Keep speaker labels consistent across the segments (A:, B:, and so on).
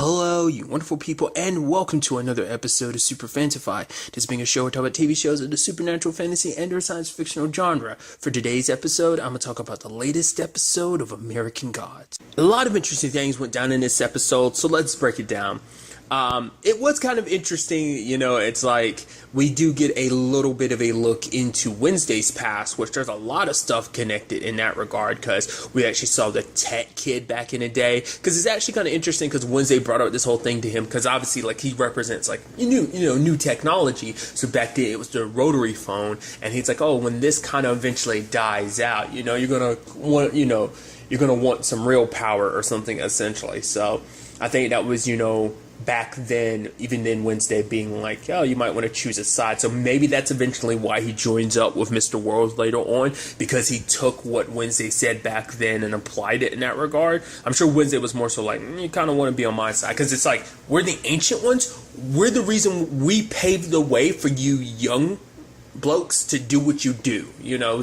A: Hello, you wonderful people, and welcome to another episode of Super-Fanta-Fi. This being a show where we talk about TV shows of the supernatural, fantasy, and or science fictional genre. For today's episode, I'm going to talk about the latest episode of American Gods. A lot of interesting things went down in this episode, so let's break it down. It was kind of interesting, it's like we do get a little bit of a look into Wednesday's past, which there's a lot of stuff connected in that regard, because we actually saw the tech kid back in the day, because it's actually kind of interesting because Wednesday brought up this whole thing to him, because obviously like he represents like new technology. So back then it was the rotary phone, and he's like, oh, when this kind of eventually dies out, you're gonna want some real power or something, essentially. So I think that was back then, even then, Wednesday being like, oh, you might want to choose a side. So maybe that's eventually why he joins up with Mr. World later on, because he took what Wednesday said back then and applied it in that regard. I'm sure Wednesday was more so like, you kind of want to be on my side, because it's like, we're the ancient ones. We're the reason we paved the way for you young blokes to do what you do,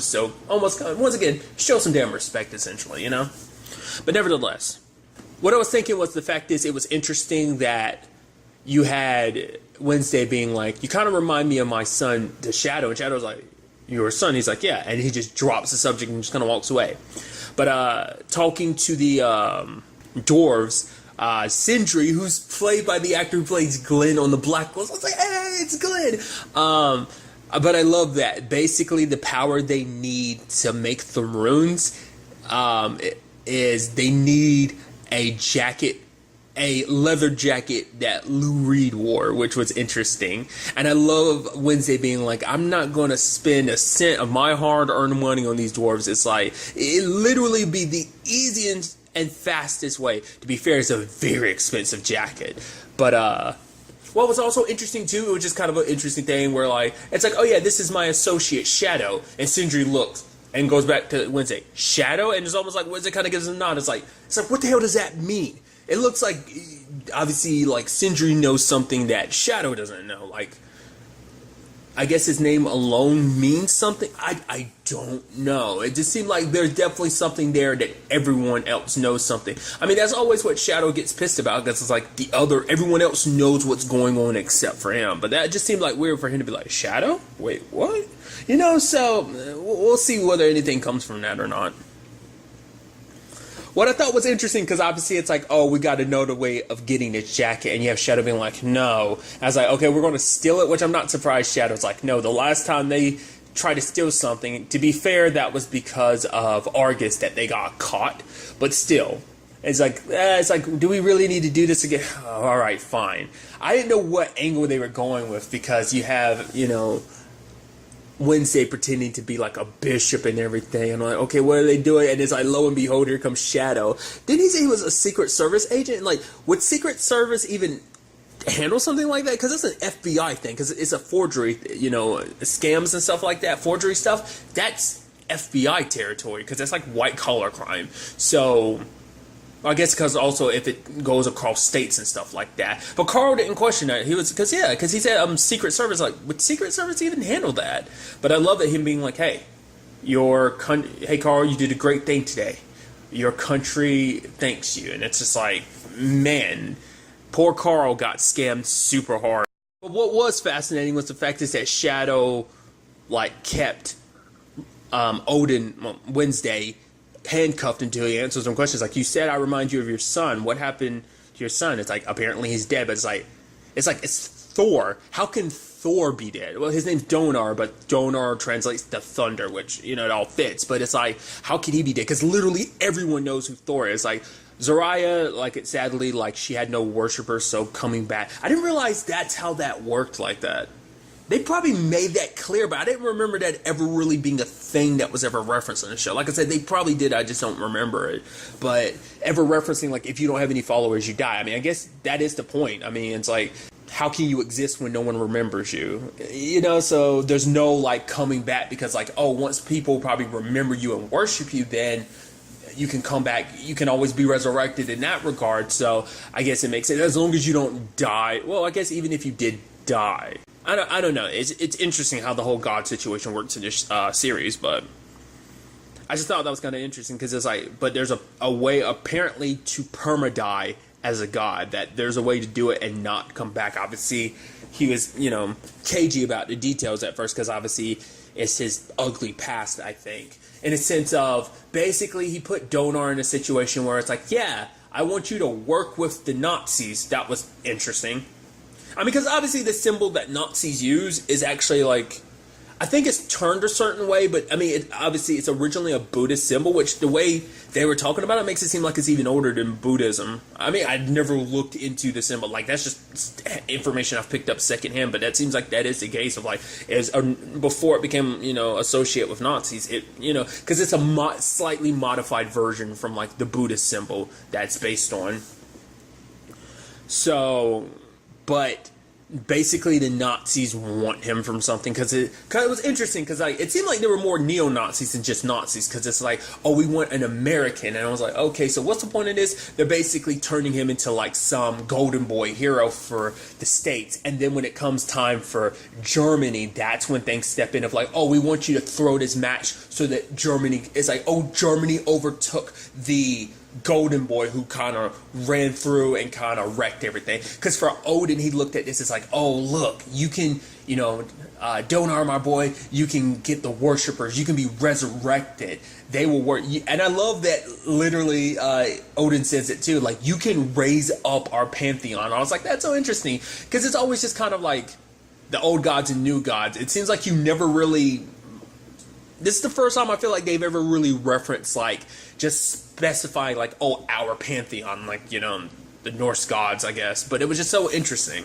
A: so almost, once again, show some damn respect, essentially, But nevertheless, what I was thinking was, the fact is, it was interesting that you had Wednesday being like, you kind of remind me of my son, the Shadow. And Shadow's like, your son? He's like, yeah. And he just drops the subject and just kind of walks away. But talking to the dwarves, Sindri, who's played by the actor who plays Glenn on the Blacklist, I was like, hey, it's Glenn. But I love that. Basically, the power they need to make the runes is they need a leather jacket that Lou Reed wore, which was interesting. And I love Wednesday being like, I'm not going to spend a cent of my hard-earned money on these dwarves. It's like, it literally be the easiest and fastest way. To be fair, it's a very expensive jacket. But, what was also interesting, too, it was just kind of an interesting thing where, like, it's like, oh yeah, this is my associate, Shadow. And Sindri looks and goes back to Wednesday, Shadow, and it's almost like Wednesday kind of gives a nod. It's like, what the hell does that mean? It looks like, obviously, like, Sindri knows something that Shadow doesn't know. Like, I guess his name alone means something. I don't know. It just seemed like there's definitely something there that everyone else knows something. I mean, that's always what Shadow gets pissed about, because it's like everyone else knows what's going on except for him. But that just seemed like weird for him to be like, Shadow? Wait, what? So we'll see whether anything comes from that or not. What I thought was interesting, because obviously it's like, oh, we got to know the way of getting this jacket, and you have Shadow being like, no. I was like, okay, we're going to steal it, which I'm not surprised Shadow's like, no. The last time they tried to steal something, to be fair, that was because of Argus that they got caught, but still. It's like, do we really need to do this again? Oh, all right, fine. I didn't know what angle they were going with, because you have, Wednesday pretending to be like a bishop and everything. I'm like, okay, what are they doing? And it's like, lo and behold, here comes Shadow. Didn't he say he was a Secret Service agent? Like, would Secret Service even handle something like that? Because it's an FBI thing, because it's a forgery, scams and stuff like that, forgery stuff. That's FBI territory, because that's like white collar crime. So I guess because also if it goes across states and stuff like that. But Carl didn't question that. Because he said Secret Service. Like, would Secret Service even handle that? But I love that him being like, hey, hey Carl, you did a great thing today. Your country thanks you. And it's just like, man, poor Carl got scammed super hard. But what was fascinating was the fact is that Shadow kept Wednesday handcuffed until he answers some questions. Like, you said, I remind you of your son. What happened to your son? It's like, apparently he's dead, but it's Thor. How can Thor be dead? Well, his name's Donar, but Donar translates to thunder, which, it all fits. But it's like, how can he be dead? Because literally everyone knows who Thor is. Like, Zariah, sadly, she had no worshippers, so coming back. I didn't realize that's how that worked like that. They probably made that clear, but I didn't remember that ever really being a thing that was ever referenced in the show. Like I said, they probably did, I just don't remember it. But ever referencing, if you don't have any followers, you die. I mean, I guess that is the point. I mean, it's like, how can you exist when no one remembers you? So there's no, coming back, because, once people probably remember you and worship you, then you can come back. You can always be resurrected in that regard. So I guess it makes sense, as long as you don't die. Well, I guess even if you did die. I don't know. It's interesting how the whole God situation works in this series, but I just thought that was kind of interesting, because it's like, but there's a way apparently to perma-die as a god, that there's a way to do it and not come back. Obviously, he was, cagey about the details at first because obviously it's his ugly past, I think. In a sense of, basically, he put Donar in a situation where it's like, yeah, I want you to work with the Nazis. That was interesting. I mean, because obviously the symbol that Nazis use is actually like, I think it's turned a certain way, but I mean, obviously it's originally a Buddhist symbol, which the way they were talking about it makes it seem like it's even older than Buddhism. I mean, I'd never looked into the symbol. Like, that's just information I've picked up secondhand, but that seems like that is the case of, like, before it became, associated with Nazis, because it's a slightly modified version from, like, the Buddhist symbol that's based on. So, but basically the Nazis want him from something, because it was interesting, because like, it seemed like there were more neo-Nazis than just Nazis, because it's like, oh, we want an American, and I was like, okay, so what's the point of this? They're basically turning him into like some golden boy hero for the States, and then when it comes time for Germany, that's when things step in of like, oh, we want you to throw this match so that Germany is like, oh, Germany overtook the golden boy who kind of ran through and kind of wrecked everything. Because for Odin, he looked at this as like, oh, look, you can, Donar, my boy, you can get the worshippers, you can be resurrected, they will work. And I love that literally Odin says it too, like, you can raise up our pantheon. I was like, that's so interesting, because it's always just kind of like the old gods and new gods. It seems like you never really, this is the first time I feel like they've ever really referenced, like, just specifying, like, oh, our pantheon, like, the Norse gods, I guess. But it was just so interesting.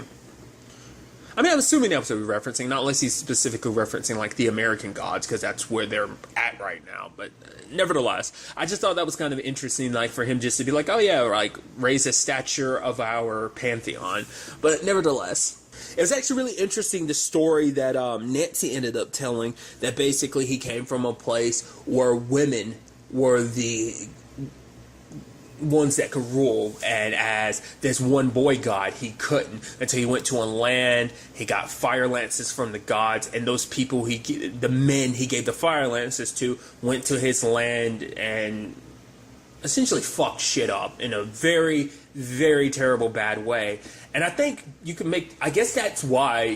A: I mean, I'm assuming that's what we're referencing, not unless he's specifically referencing, like, the American gods, because that's where they're at right now. But nevertheless, I just thought that was kind of interesting, like, for him just to be like, oh, yeah, like, raise the stature of our pantheon. But nevertheless, it was actually really interesting, the story that Nancy ended up telling, that basically he came from a place where women were the ones that could rule, and as this one boy god, he couldn't, until he went to a land, he got fire lances from the gods, and those people, the men he gave the fire lances to, went to his land and essentially fucked shit up in a very, very terrible bad way. And I think you can I guess that's why,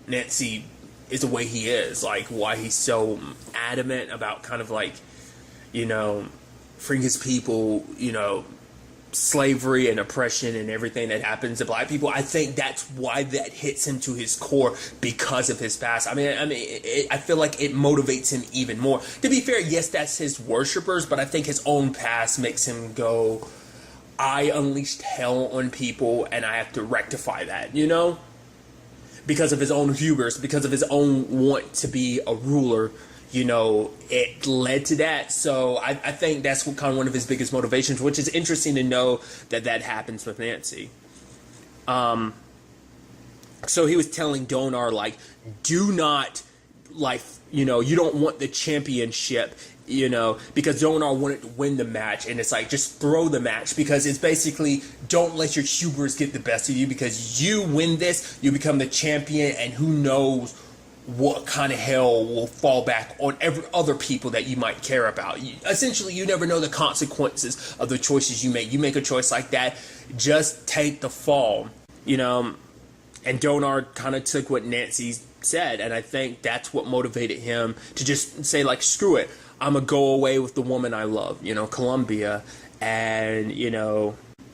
A: Nancy is the way he is, like, why he's so adamant about kind of like, freeing his people, slavery and oppression and everything that happens to black people. I think that's why that hits him to his core, because of his past. I feel like it motivates him even more. To be fair, yes, that's his worshippers, but I think his own past makes him go, I unleashed hell on people and I have to rectify that, because of his own hubris, because of his own want to be a ruler. It led to that. So I think that's kind of one of his biggest motivations, which is interesting to know that happens with Nancy. So he was telling Donar, like, do not, like, you don't want the championship, because Donar wanted to win the match, and it's like, just throw the match, because it's basically, don't let your hubris get the best of you, because you win this, you become the champion, and who knows what kind of hell will fall back on every other people that you might care about. Essentially, you never know the consequences of the choices you make. You make a choice like that, just take the fall, And Donar kind of took what Nancy said, and I think that's what motivated him to just say, like, screw it, I'm gonna go away with the woman I love, Columbia. And,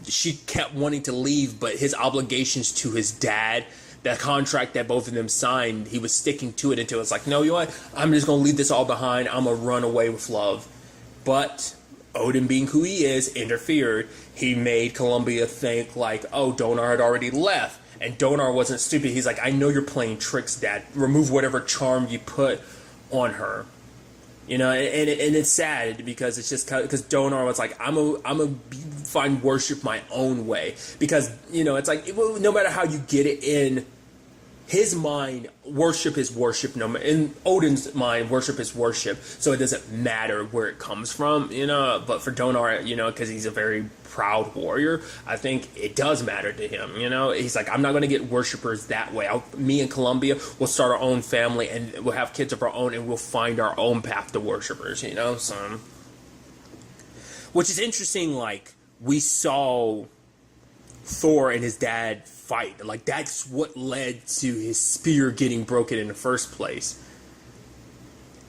A: she kept wanting to leave, but his obligations to his dad, that contract that both of them signed, he was sticking to it until it's like, no, you know what? I'm just going to leave this all behind. I'm going to run away with love. But Odin, being who he is, interfered. He made Columbia think like, oh, Donar had already left. And Donar wasn't stupid. He's like, I know you're playing tricks, Dad. Remove whatever charm you put on her. And it's sad, because it's just because Donar was like, I'm a find worship my own way, because it's like, no matter how you get it, in his mind, worship is worship. In Odin's mind, worship is worship. So it doesn't matter where it comes from, But for Donar, because he's a very proud warrior, I think it does matter to him. He's like, I'm not going to get worshipers that way. Me and Columbia will start our own family, and we'll have kids of our own, and we'll find our own path to worshipers. So, which is interesting. Like, we saw Thor and his dad fight. Like, that's what led to his spear getting broken in the first place.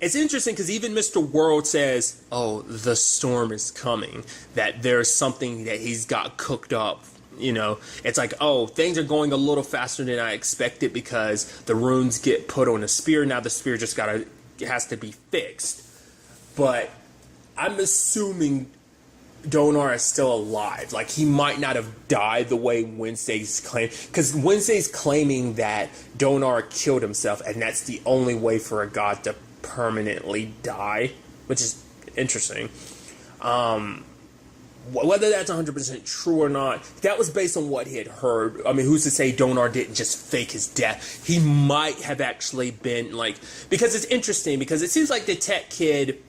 A: It's interesting because even Mr. World says, oh, the storm is coming, that there's something that he's got cooked up. You know, it's like, oh, things are going a little faster than I expected because the runes get put on a spear. Now the spear just has to be fixed. But I'm assuming Donar is still alive. Like, he might not have died the way Wednesday's claim, because Wednesday's claiming that Donar killed himself, and that's the only way for a god to permanently die, which is interesting. Whether that's 100% true or not, that was based on what he had heard. I mean, who's to say Donar didn't just fake his death? He might have actually been, like, because it's interesting, because it seems like the tech kid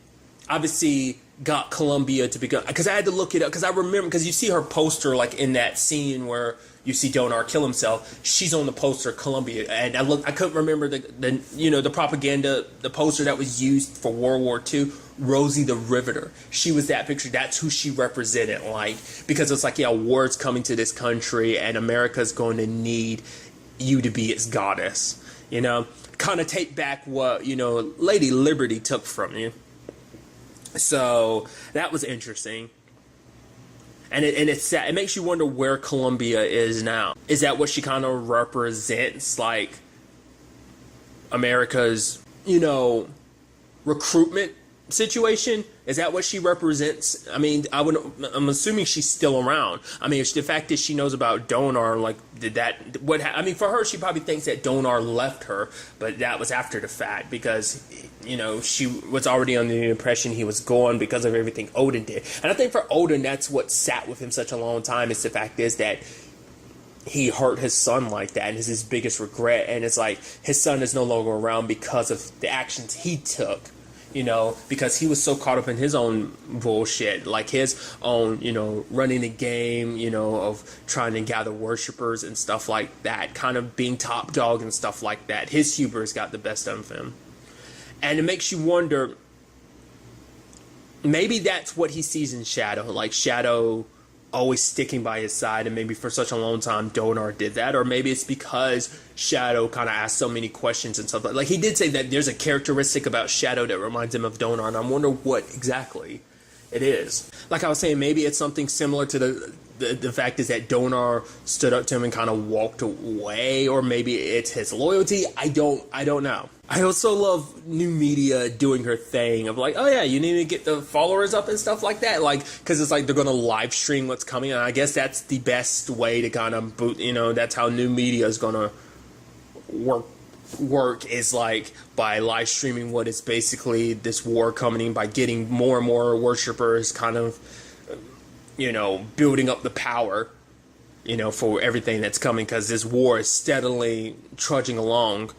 A: obviously got Columbia to become, because I had to look it up, because I remember, because you see her poster, like, in that scene where you see Donar kill himself, she's on the poster, Columbia, and I couldn't remember the propaganda, the poster that was used for World War II, Rosie the Riveter. She was that picture. That's who she represented, like, because it's like, yeah, war's coming to this country, and America's going to need you to be its goddess, you know? Kind of take back what, you know, Lady Liberty took from you. So that was interesting, and it's sad. It makes you wonder where Columbia is now. Is that what she kind of represents, like America's, you know, recruitment situation? Is that what she represents? I mean, I'm assuming she's still around. I mean, the fact that she knows about Donar, like, I mean, for her, she probably thinks that Donar left her, but that was after the fact, because, you know, she was already under the impression he was gone because of everything Odin did. And I think for Odin, that's what sat with him such a long time, is the fact is that he hurt his son like that, and is his biggest regret. And it's like, his son is no longer around because of the actions he took. You know, because he was so caught up in his own bullshit, like his own, you know, running the game, you know, of trying to gather worshipers and stuff like that, kind of being top dog and stuff like that. His hubris got the best of him. And it makes you wonder, maybe that's what he sees in Shadow, like Shadow always sticking by his side, and maybe for such a long time Donar did that, or maybe it's because Shadow kind of asked so many questions and stuff. Like, he did say that there's a characteristic about Shadow that reminds him of Donar, and I wonder what exactly it is. Like I was saying, maybe it's something similar to the fact is that Donar stood up to him and kind of walked away, or maybe it's his loyalty. I don't know. I also love new media doing her thing of like, oh yeah, you need to get the followers up and stuff like that, like, because it's like they're going to live stream what's coming, and I guess that's the best way to kind of boot, you know, that's how new media is going to work is like by live streaming what is basically this war coming, by getting more and more worshippers, kind of, you know, building up the power, you know, for everything that's coming, because this war is steadily trudging along,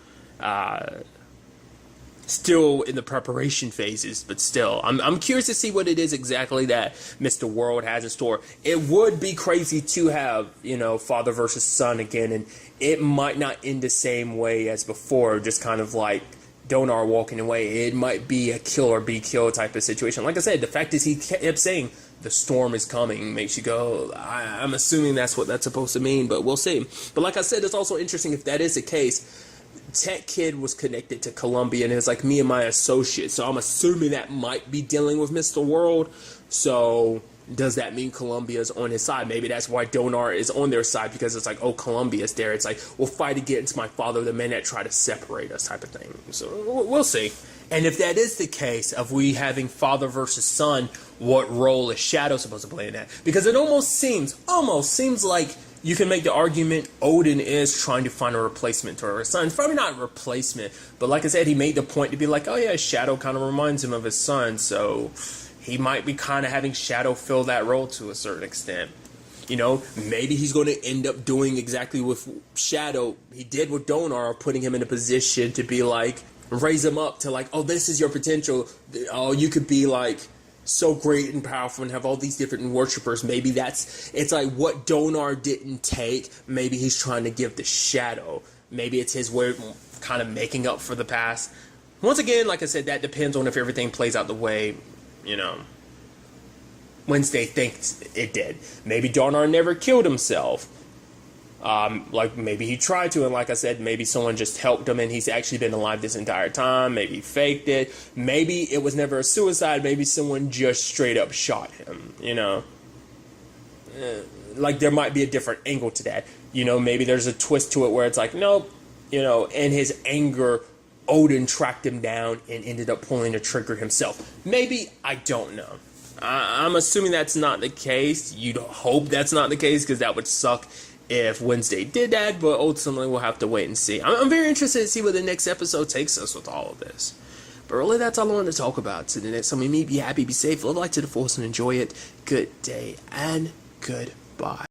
A: still in the preparation phases, but still, I'm curious to see what it is exactly that Mr. World has in store. It would be crazy to have, you know, father versus son again, and it might not end the same way as before, just kind of like Donar walking away. It might be a kill or be killed type of situation. Like I said, the fact is he kept saying the storm is coming makes you go, I'm assuming that's what that's supposed to mean, but we'll see. But like I said, it's also interesting if that is the case. Tech Kid was connected to Columbia, and it's like me and my associate, so I'm assuming that might be dealing with Mr. World. So does that mean Columbia's on his side? Maybe that's why Donar is on their side, because it's like, oh, Columbia's there. It's like, we'll fight against my father, the men that try to separate us type of thing. So we'll see. And if that is the case of we having father versus son, what role is Shadow supposed to play in that? Because it almost seems like you can make the argument Odin is trying to find a replacement to her son. It's probably not a replacement, but like I said, he made the point to be like, oh yeah, Shadow kind of reminds him of his son, so he might be kind of having Shadow fill that role to a certain extent. You know, maybe he's going to end up doing exactly what Shadow he did with Donar, putting him in a position to be like, raise him up to like, oh, this is your potential. Oh, you could be like so great and powerful and have all these different worshippers. Maybe it's like what Donar didn't take, maybe he's trying to give the Shadow. Maybe it's his way of kind of making up for the past. Once again, like I said, that depends on if everything plays out the way, you know, Wednesday thinks it did. Maybe Donar never killed himself. Like maybe he tried to, and like I said, maybe someone just helped him and he's actually been alive this entire time. Maybe he faked it. Maybe it was never a suicide. Maybe someone just straight up shot him, you know. Like there might be a different angle to that. You know, maybe there's a twist to it where it's like, nope, you know, in his anger, Odin tracked him down and ended up pulling the trigger himself. Maybe, I don't know. I'm assuming that's not the case. You'd hope that's not the case because that would suck if Wednesday did that, but ultimately we'll have to wait and see. I'm very interested to see where the next episode takes us with all of this. But really, that's all I wanted to talk about. So the next time we meet, be happy, be safe, live life to the fullest, and enjoy it. Good day and goodbye.